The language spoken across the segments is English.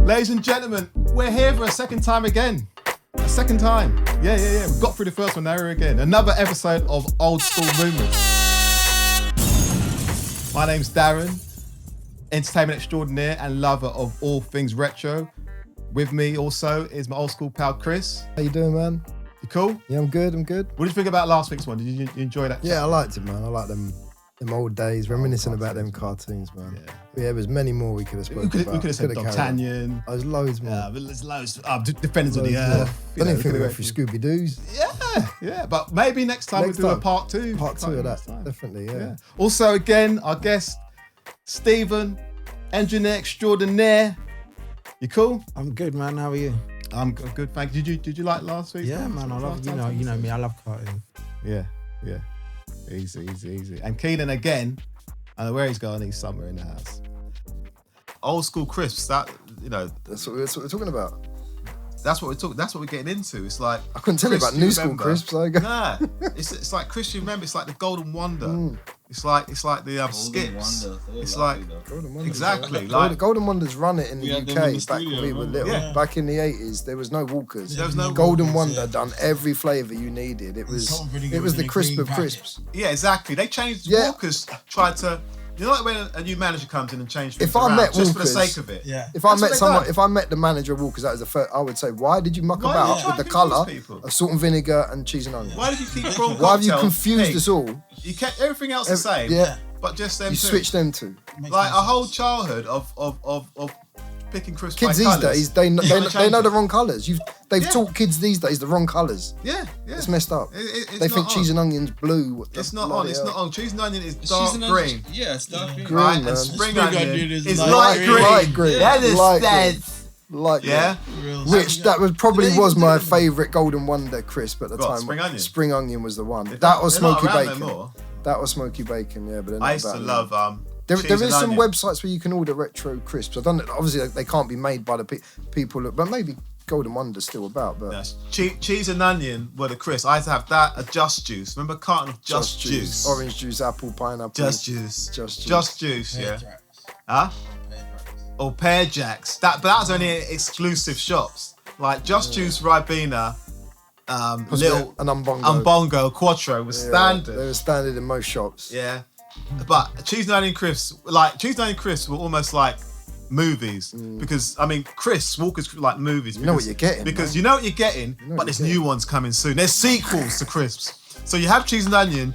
Ladies and gentlemen, we're here for a second time again. A second time. Yeah. We got through the first one, now we're again. Another episode of Old School Movements. My name's Darren, entertainment extraordinaire and lover of all things retro. With me also is my old school pal Chris. How you doing, man? You cool? Yeah, I'm good. What did you think about last week's one? Did you enjoy that? Yeah, I liked it, man. I like them old days, reminiscing about them cartoons, man. Yeah, there was many more we could have spoken about. We could have said D'Artagnan. There's loads more. Yeah, there's loads. Defenders of the Earth. I don't think we went through Scooby-Doo's. Yeah. But maybe next time we'll do a part two. Part two of that, definitely, yeah. Also, again, our guest, Stephen, engineer extraordinaire. You cool? I'm good, man. How are you? I'm good, thank you. Did you like last week? Yeah, man. I love, you know me. I love cartoons. Yeah. Easy. And Keenan again, I don't know where he's going. He's somewhere in the house. Old school Crips. That's what we're talking about. That's what we're getting into. It's like I couldn't tell you about new school Crisps. Nah, it's like Chris. You remember? It's like the Golden Wonder. It's like the skips. It's like exactly like Golden Wonders run it in the UK back when we were little. Yeah. Back in the 80s, there was no Walkers. There was no Golden Walkers, Wonder done every flavour you needed. It was the crisp of crisps. Yeah, exactly. They changed. Walkers tried to. You know, like when a new manager comes in and changes things around, just Walkers, for the sake of it. Yeah. If I met the manager of Walkers, that was the first, I would say, why did you muck about with the colour of salt and vinegar and cheese and onion? Why did you keep prawn cocktails? Why have you confused us all? You kept everything else the same. Yeah. But just them You two. switched them two. Like a whole childhood of picking crisps kids by these colours. days, they know the wrong colours. They've taught kids these days the wrong colours. Yeah. It's messed up. They think cheese and onion's blue. It's not on. Cheese and onion is dark green. Yeah, it's dark green. Right, man. and spring onion is light green. Light green. That is Like which that was my favourite Golden Wonder crisp at the time. Spring onion. Spring onion was the one. That was They're not smoky around bacon. no more. That was smoky bacon. Yeah, but they're not I used to love There cheese is and some onion. websites where you can order retro crisps. I don't know. Obviously, they can't be made by the people, but maybe Golden Wonder's still about. But cheese and onion were the crisps. I used to have that, a Just Juice. Remember a carton of Just Juice? Orange juice, apple, pineapple. Just Juice. Yeah. Huh? Or Pear Jacks. But that was only exclusive shops. Like Just Juice, Ribena, Little and Umbongo, Quattro was standard. They were standard in most shops. Yeah. But cheese and onion crisps were almost like movies because crisps, Walker's like movies. You know what you're getting. Because you know what you're getting, but there's new ones coming soon. There's sequels to crisps. So you have cheese and onion,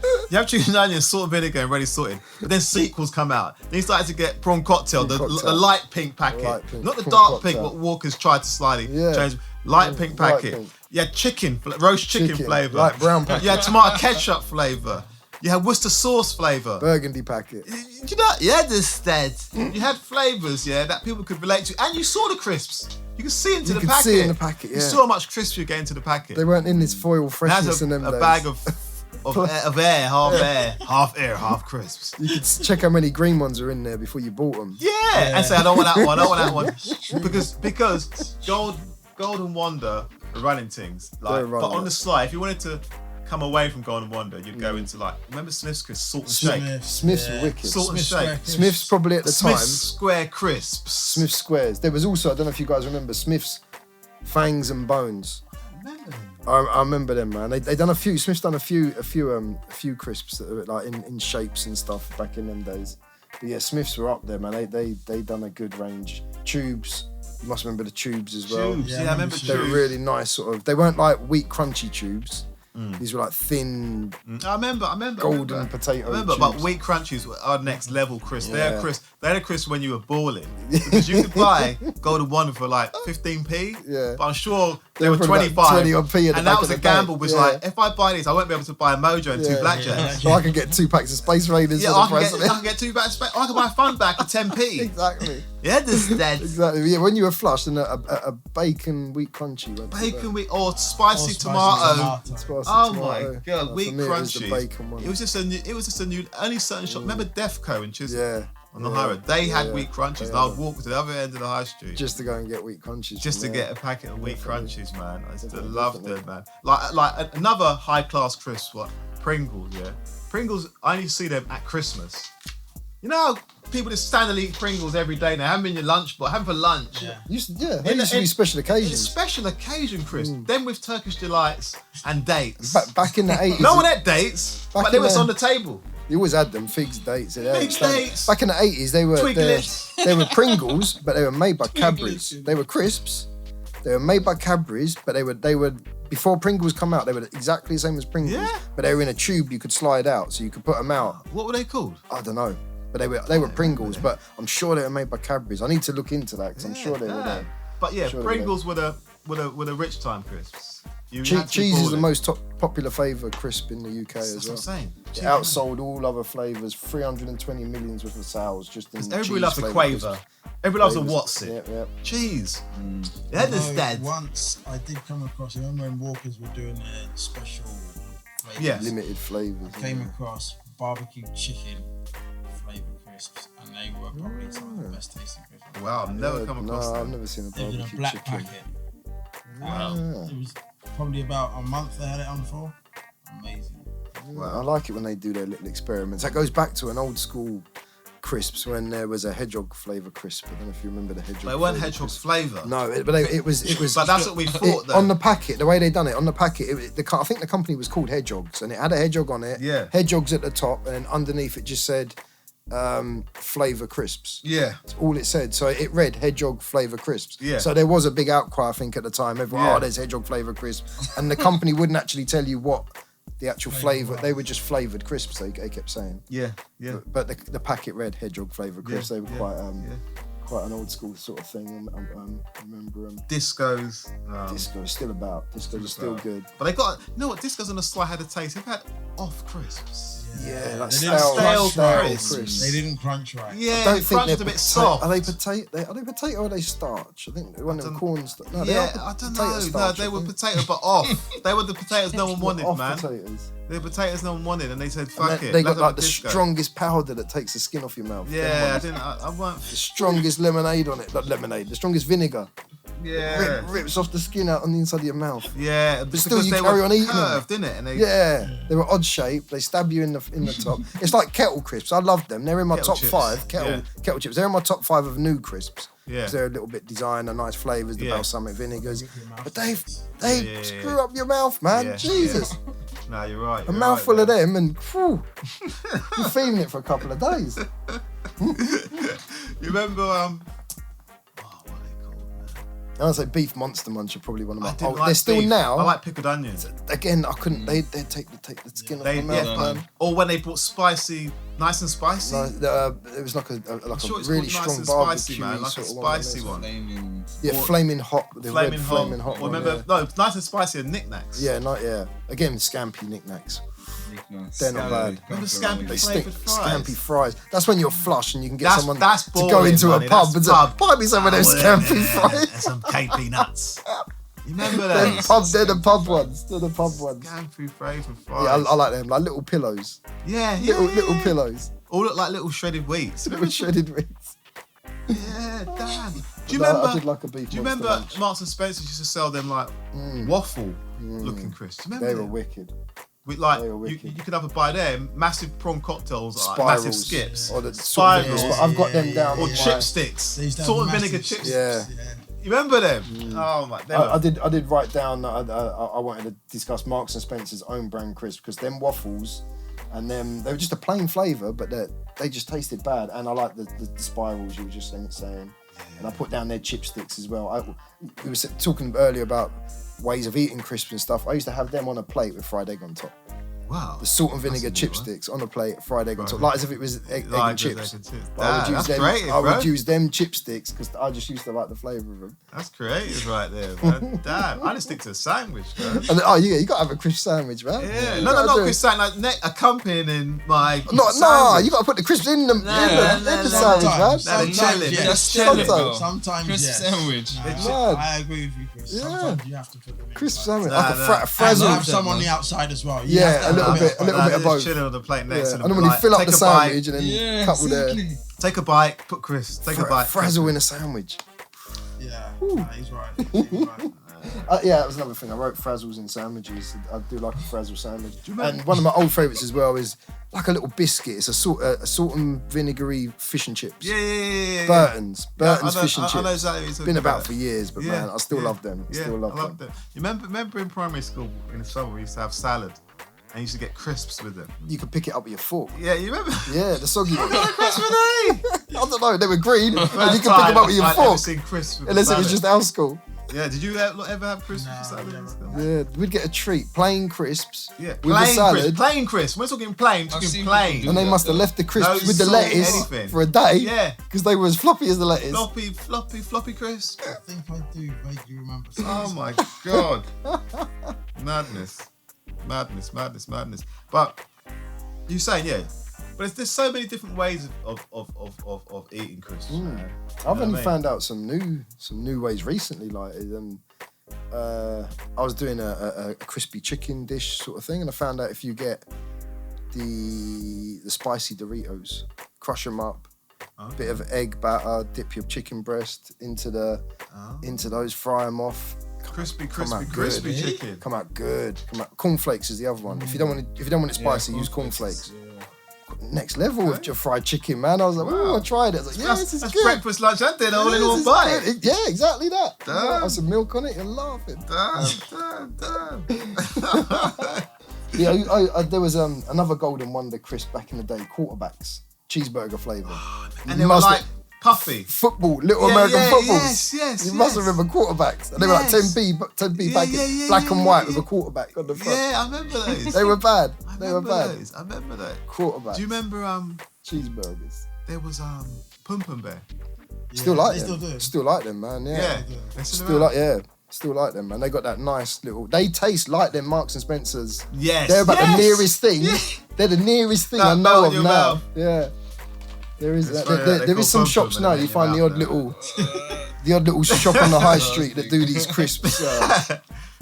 salt and vinegar and ready sorted. But then sequels come out. Then you started to get prawn cocktail, the light pink packet. Not the dark pink, what Walker's tried to slightly change. Light pink packet. You had roast chicken flavour. Light brown packet. You had tomato ketchup flavour. You had Worcester sauce flavour. Burgundy packet. You know, you had flavours, that people could relate to. And you saw the crisps. You could see into the packet. See in the packet, yeah. You saw how much crisps you get into the packet. They weren't in this foil freshness in them days. A bag of air, half air, half crisps. You could check how many green ones are in there before you bought them. Yeah. And say, I don't want that one, because Golden Wonder are running things. But on the slide, if you wanted to come away from Golden Wonder, you'd go into remember Smith's Crisps, Salt and Shake? Smith's were wicked. Salt and Shake. Smith's probably at the time. Smith's Square Crisps. Smith's Squares. There was also, I don't know if you guys remember, Smith's Fangs and Bones. I remember them, man. They done a few. Smith's done a few crisps that were like in shapes and stuff back in them days. But yeah, Smith's were up there, man. They done a good range. Tubes. You must remember the tubes as well. Tubes. Yeah, I remember tubes. They were really nice, sort of. They weren't like wheat crunchy tubes. These were like thin. I remember. Golden potato. I remember, tubes. but wheat crunchies were our next level crisp. Yeah. They had a crisp when you were balling because you could buy Golden Wonder for like 15p. Yeah. But I'm sure they were 25. 20 odd p. And that was a gamble. Was like, if I buy these, I won't be able to buy a Mojo and two blackjacks. So I can get 2 packs of Space Raiders. Yeah, I can get 2 packs of Space. I can buy a fun bag for 10p. Exactly. Yeah, exactly. Yeah, when you were flushed and a bacon wheat crunchy. Bacon wheat or spicy tomato. My god, wheat crunchy. It was just a new. Only certain shop. Remember Defco in Chisholm? Yeah. On the high road, they had wheat crunchies, and I would walk to the other end of the high street just to go and get wheat crunchies. Just to get a packet of wheat crunchies, man. I just loved them, man. Like another high class crisp, what Pringles, yeah. Pringles, I only see them at Christmas. You know how people just stand and eat Pringles every day now? Have them in your lunch, but have them for lunch. They used to be special occasions. Special occasion, Chris. Then with Turkish delights and dates. Back in the 80s. No one had dates, but they was on the table. You always had them figs, dates. Figs, dates. Back in the 80s, they were Pringles, but they were made by Twiglets. Cadbury's. They were crisps. They were made by Cadbury's, but they were before Pringles come out. They were exactly the same as Pringles, but they were in a tube you could slide out, so you could put them out. What were they called? I don't know, but they were Pringles, but I'm sure they were made by Cadbury's. I need to look into that because I'm sure they were there. But yeah, Pringles were the rich time crisps. Cheese is the most popular flavour crisp in the UK as well. That's what I'm saying. It outsold all other flavours, 320 millions worth of sales just in everybody loves a Quaver. Everybody loves a What's It. Yep. Cheese. They understand. Once I did come across, you remember when Walkers were doing their special flavours? Limited flavours. I came across barbecue chicken flavour crisps, and they were probably some of the best tasting crisps. Wow, I've never come across them. I've never seen a They were in a barbecue black chicken. packet. Wow. It was probably about a month they had it on for. Amazing. Wow. I like it when they do their little experiments. That goes back to an old school crisps when there was a hedgehog flavour crisp. I don't know if you remember the hedgehog. They weren't hedgehog flavour. No, it was. But that's what we thought. Though. On the packet, the way they done it on the packet, I think the company was called Hedgehogs, and it had a hedgehog on it. Yeah. Hedgehogs at the top, and then underneath it just said flavour crisps. Yeah. That's all it said. So it read hedgehog flavour crisps. Yeah. So there was a big outcry, I think, at the time. Everyone, there's hedgehog flavour crisps, and the company wouldn't actually tell you what the actual flavour. They were just flavoured crisps. They kept saying. Yeah. But the packet read hedgehog flavour crisps. They were quite an old school sort of thing. I remember Disco's. Disco's still about. Disco's still good. But they got, you know what? Disco's on the sly had a taste. They've had off crisps. Yeah, like stale crisps. They didn't crunch right. Yeah, I don't the think crunch they're is a bit soft. Are they potato or are they starch? I think one of them corn starch. No, I don't know. Starch, they were potato, but off. They were the potatoes no one wanted, off man. Potatoes. They're potatoes no one wanted, and they said, "Fuck it." They got like the Disco. strongest powder that takes the skin off your mouth. Yeah, I weren't. The strongest lemonade on it, not lemonade. The strongest vinegar. Yeah. Rips off the skin out on the inside of your mouth. Yeah, but still you carry on eating curved, them. Didn't it? And they were odd shape. They stab you in the top. It's like kettle crisps. I love them. They're in my top 5. Kettle chips. They're in my top 5 of new crisps. Yeah. Because they're a little bit designer, nice flavours, the balsamic vinegars. But they screw up your mouth, man. Yeah. Jesus. No, you're right. A mouthful of them and you're feeling it for a couple of days. You remember what are they called, man? I'd say beef Monster Munch are probably one of my. They're still beef. now. I like pickled onions. Again, I couldn't. They'd take the skin off my mouth, man. Or when they brought spicy, nice and spicy. No, it was like a really strong barbecue, man, like a spicy one. Flaming hot. Flaming hot. One, remember? No, nice and spicy and knickknacks. Yeah, Again, scampi knickknacks. They're not bad. Remember scampi flavoured fries? Scampi fries. That's when you're flush and you can get someone to go into a pub and say, buy me some of those scampi fries. And some KP nuts. You remember those? They're the pub ones. Scampi flavoured fries. Yeah, I like them. Like little pillows. Little pillows. All look like little shredded wheats. Little shredded wheats. Yeah, damn. Do you remember? I did like a beef. Do you remember Marks and Spencer used to sell them like waffle looking crisps? Do you remember? They were wicked. With you could have a buy them massive prawn cocktails, like spirals, massive skips, or the spirals. I've got them down. Or chipsticks, salt and vinegar chipsticks. Yeah. You remember them? Oh my! I did write down that I wanted to discuss Marks and Spencer's own brand crisp because them waffles and them they were just a plain flavour, but they just tasted bad. And I like the spirals you were just saying. And I put down their chipsticks as well. We were talking earlier about ways of eating crisps and stuff. I used to have them on a plate with fried egg on top. Wow. The salt and vinegar chipsticks on a plate, fried egg on top, like as if it was egg and chips. I would use them chipsticks because I just used to like the flavour of them. That's creative right there, man. Damn, I just stick to a sandwich, man. And, you got to have a crisp sandwich, man. Yeah, not crisp sandwich, like accompanying my you got to put the crisps in the sandwich, man. Sometimes, crisp sandwich. I agree with you, Chris. Yeah. Sometimes you have to put them in. Crisp sandwich, like a frazzle. And have some on the outside as well. A little bit of both. Chilling on the plate next. And then when you fill up the sandwich and then couple there. Take a bite, put crisps. Take a bite. Frazzle in a sandwich. Yeah, he's right. Yeah, that was another thing. I wrote frazzles in sandwiches. I do like a frazzle sandwich. And one of my old favourites as well is like a little biscuit. It's a salt and vinegary fish and chips. Yeah. Burton's fish and I know chips. exactly what you're talking Been about for years, but Yeah, man, I still yeah. love them. I still love them. You remember in primary school in the summer we used to have salad and you used to get crisps with them. You could pick it up with your fork. Yeah, you remember? Yeah, the soggy ones. Crisps with me. I don't know, they were green, and you First could pick them up with your I'd ever fork. seen crisps with Unless it was salad. just our school. Yeah, did you ever have crisps No, with salad? never. Yeah, we'd get a treat, plain crisps Yeah, with a salad. crisps. Plain crisps. We're talking plain. We're I've talking seen plain. people And they do must that, have left the crisps No with the salt, lettuce anything. for a day. Yeah. Because they were as floppy as the lettuce. Floppy crisps. I think I do vaguely remember. Oh my god. Madness. But you're saying, yeah. But there's so many different ways of eating crisps. Man. I've what I only mean? found out some new ways recently. Like, I was doing a crispy chicken dish sort of thing, and I found out if you get the spicy Doritos, crush them up, bit of egg batter, dip your chicken breast into those, fry them off. Crispy out crispy good. chicken. Come out good. Cornflakes is the other one. If you don't want it spicy, use cornflakes. Next level with your fried chicken, man. I was like, oh, I tried it. I was like, yeah, this is That's good. breakfast, lunch, and dinner all in This one is bite. good. Yeah, exactly that. Damn. Have some milk on it, you're laughing. Damn. Yeah, there was another Golden Wonder crisp back in the day, quarterbacks, cheeseburger flavour. And they were like puffy. Football, little Yeah, American yeah, footballs. yes, You must remember quarterbacks. And they were like Yes. 10p Yeah, packet, yeah, black and white with yeah. a quarterback on the front. Yeah, I remember those. They were bad. I They were remember bad. those. I remember that. Quarterbacks. Do you remember Cheeseburgers. there was Pum Pum Bear? Still like they them. Still do. Still like them, man. Yeah. Yeah. They're Still like them, man. They got that nice little. They taste like them Marks and Spencers. Yes. They're about yes. the nearest thing. Yeah. They're the nearest thing That I know melt in of your now. mouth. Yeah. There is. It's There, funny there- that there they is some call shops pum now. pum You in find the your odd little shop on the high street that do these crisps.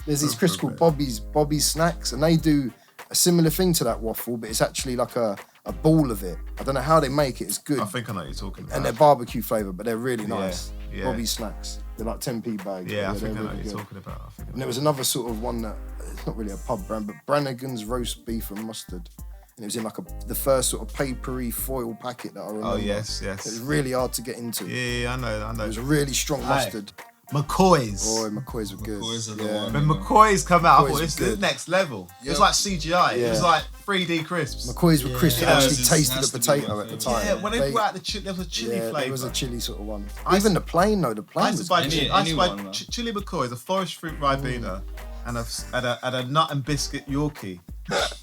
There's these crisps called Bobby's Snacks, and they do a similar thing to that waffle, but it's actually like a ball of it. I don't know how they make it. It's good. I think I know what you're talking about. And they're barbecue flavour, but they're really nice. yeah. Bobby's Snacks. They're like 10p bags. Yeah, I they're think I know what really you're good. talking about. I think I And there was another sort of one that, it's not really a pub brand, but Brannigan's roast beef and mustard. And it was in like the first sort of papery foil packet that I remember. Oh, yes. It was really hard to get into. Yeah, I know. It was a really strong mustard. McCoy's. Oh, McCoy's were good. McCoy's are the yeah. one. When McCoy's come out, I McCoy's thought was this is good. next level. It was Yeah. like CGI. It was Yeah. like 3D crisps. McCoy's were crisps that Yeah, actually this tasted has the to be potato my at the favourite. time. Yeah, when they brought out there was a chili yeah, flavour. there was a chili sort of one. I Even the plain though, the I plain used to was buy, good. Any- I used to buy anyone, man. chili McCoy's, a forest fruit Ribena, and a nut and biscuit Yorkie.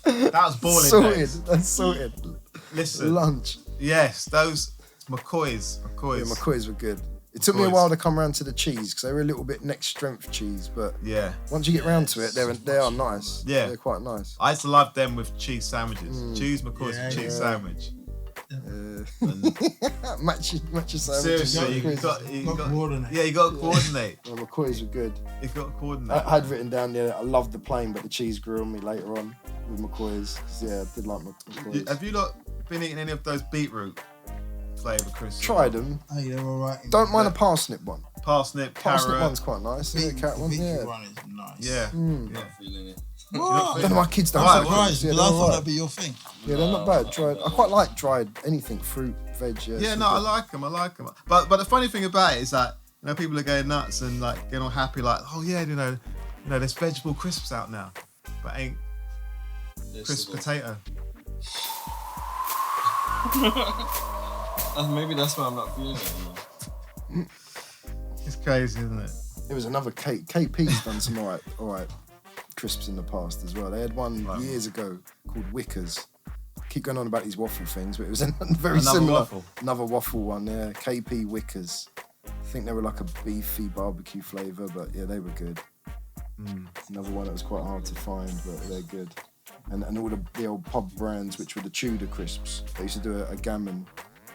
That was balling sorted. days. That's sorted. Listen, Lunch. yes, those McCoy's. Yeah, McCoy's were good. It took me a McCoy's. while to come around to the cheese because they were a little bit next strength cheese, but Yeah. once you get round to it, they are nice. Yeah. They're quite nice. I used to love them with cheese sandwiches. Choose McCoy's Yeah, with cheese yeah. sandwich. Match your sandwiches. Seriously, you McCoy's. got to coordinate. Yeah, you got to coordinate. Yeah, McCoy's were good. You got to coordinate. I had written down there, I loved the plain, but the cheese grew on me later on with McCoy's. 'Cause, yeah, I did like McCoy's. Have you not been eating any of those beetroot flavour crisps? Tried them. Hey, they're all right. Don't mind a parsnip one. Parsnip, Parsnip carrot. one's quite nice. Yeah, carrot one, yeah. one is nice. Yeah. Not feeling it. I don't know why kids don't Right, like well, those. Yeah, but they're I thought alright. that'd be your thing. Yeah, they're not bad. Dried. I quite like dried anything, fruit, veg. Yeah, Yeah, it's no, all I good. like them. But the funny thing about it is that people are going nuts and like getting all happy, like, oh yeah, there's vegetable crisps out now, but ain't crisp potato. Maybe that's why I'm not feeling it anymore. It's crazy, isn't it? There was another KP's done some alright crisps in the past as well. They had one years ago called Wickers. Keep going on about these waffle things, but it was very Another similar. waffle. Another waffle one, yeah. KP Wickers. I think they were like a beefy barbecue flavour, but yeah, they were good. Another one that was quite hard to find, but they're good. And all the old pub brands, which were the Tudor crisps. They used to do a gammon,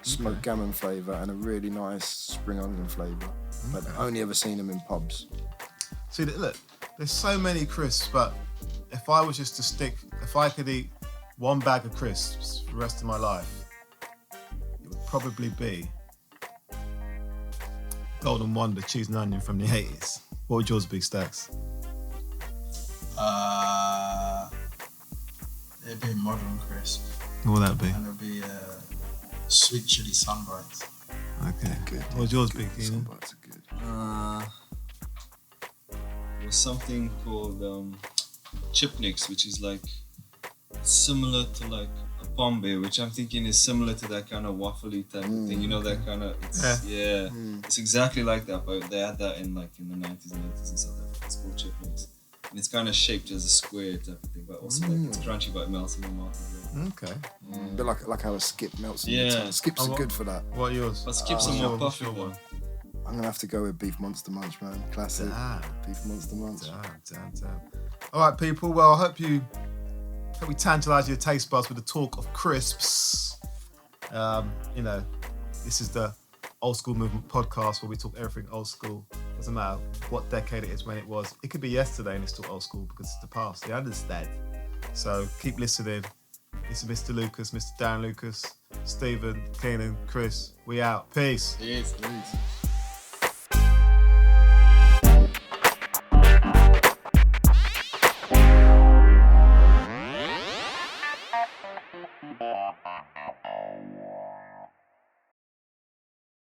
smoked gammon flavour, and a really nice spring onion flavour. But I've only ever seen them in pubs. See, look, there's so many crisps, but if I was just to if I could eat one bag of crisps for the rest of my life, it would probably be Golden Wonder cheese and onion from the 80s. What would yours be, Stacks? It'd be a modern crisp, What would that be? and it'd be sweet chili sunbites. Okay. Good. What would yours be, Keenan? Sunbites are good. There's something called chipnicks, which is like similar to like a Bombay, which I'm thinking is similar to that kind of waffly type of thing. You know, that kind of, it's exactly like that, but they had that in the 90s and 80s in South Africa. It's called chipnicks. And it's kind of shaped as a square type of thing, but also like it's crunchy but it melts in your mouth as well. Okay. A bit like how a skip melts in your Yeah. tongue. Skips are good for that. What are yours? But skips are more puffy your though. one? I'm gonna have to go with beef monster munch, man. Classic. Damn. Beef monster munch. Damn. All right, people. Well, I hope we tantalise your taste buds with the talk of crisps. You know, this is the Old School Movement podcast where we talk everything old school. Doesn't matter what decade it is, when it was. It could be yesterday and it's still old school because it's the past. You understand? So keep listening. This is Mr. Lucas, Mr. Darren Lucas, Stephen, Keenan, Chris. We out. Peace. Yes. Bye.